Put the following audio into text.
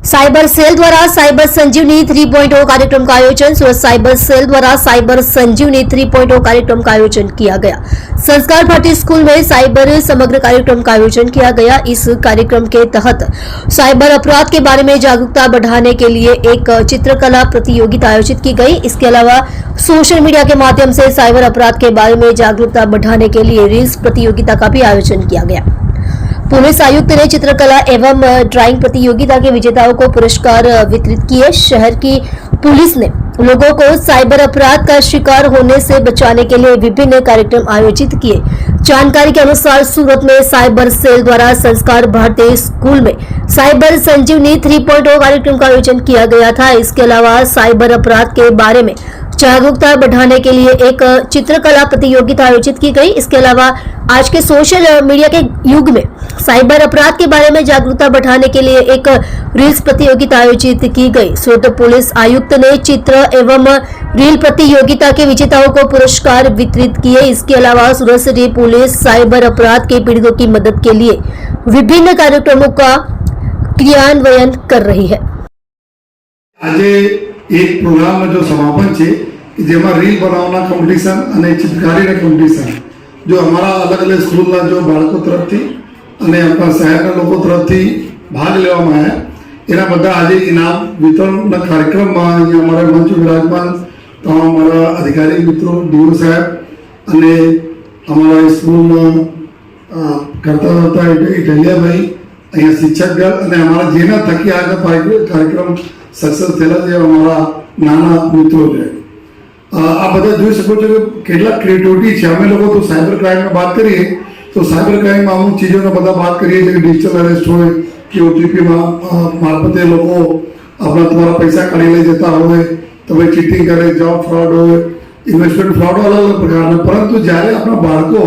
Cyber cell द्वारा cyber संजीवनी 3.0 कार्यक्रम का आयोजन। सूरत साइबर सेल द्वारा साइबर संजीवनी 3.0 कार्यक्रम का आयोजन किया गया। संस्कार भारती स्कूल में साइबर समग्र कार्यक्रम का आयोजन किया गया। इस कार्यक्रम के तहत साइबर अपराध के बारे में जागरूकता बढ़ाने के लिए एक चित्रकला प्रतियोगिता आयोजित की गई। इसके अलावा सोशल मीडिया के माध्यम से साइबर अपराध के बारे में जागरूकता बढ़ाने के लिए रील्स प्रतियोगिता का भी आयोजन किया गया। पुलिस आयुक्त ने चित्रकला एवं ड्राइंग प्रतियोगिता के विजेताओं को पुरस्कार वितरित किए। शहर की पुलिस ने लोगों को साइबर अपराध का शिकार होने से बचाने के लिए विभिन्न कार्यक्रम आयोजित किए। जानकारी के अनुसार सूरत में साइबर सेल द्वारा संस्कार भारती स्कूल में साइबर संजीवनी 3.0 कार्यक्रम का आयोजन किया गया था। इसके अलावा साइबर अपराध के बारे में जागरूकता बढ़ाने के लिए एक चित्रकला प्रतियोगिता आयोजित की गई। इसके अलावा आज के सोशल मीडिया के युग में साइबर अपराध के बारे में जागरूकता बढ़ाने के लिए एक रील्स प्रतियोगिता आयोजित की गई। सूरत पुलिस आयुक्त ने चित्र एवं रील प्रतियोगिता के विजेताओं को पुरस्कार वितरित किए। इसके अलावा सूरत सिटी पुलिस साइबर अपराध के पीड़ितों की मदद के लिए विभिन्न कार्यक्रमों का क्रियान्वयन कर रही है। आज एक प्रोग्राम में जो समापन है जेमा रील बनावना कॉम्पिटिशन અને ચિત્રકારીના કોમ્પિટિશન जो हमारा अलग अलग स्कूलના जो બાળકો તરફથી અને આપણા શહેરના લોકો તરફથી ભાગ લેવામાં આવ્યા એના બધા આજે ઇનામ વિતરણના કાર્યક્રમમાં અહીંયા અમારા મંચ વિરાજમાન તમામ અમારા અધિકારી મિત્રો ડીઓ સાહેબ અને અમારા સ્કૂલમાં કરતા હતા ઇટલિયાભાઈ અહીંયા શિક્ષકગણ અને અમારા જેના થકી આજનો કાર્યક્રમ सक्सेस થયેલા છે અમારા નાના મિત્રો છે। આ બધા જોઈ શકો છો કે કેટલા ક્રિએટિવિટી છે। અમે લોકો તો સાયબર ક્રાઇમની વાત કરીએ તો સાયબર ક્રાઇમમાં અમુક ચીજોને બધા વાત કરીએ છીએ કે ડિજિટલ અરેસ્ટ હોય કે ઓટીપી મારફતે લોકો આપણા તમારા પૈસા કાઢી લઈ જતા હોય, તમે ચીટિંગ કરે, જોબ ફ્રોડ હોય, ઇન્વેસ્ટમેન્ટ ફ્રોડ, અલગ અલગ પ્રકારના। પરંતુ જ્યારે આપણા બાળકો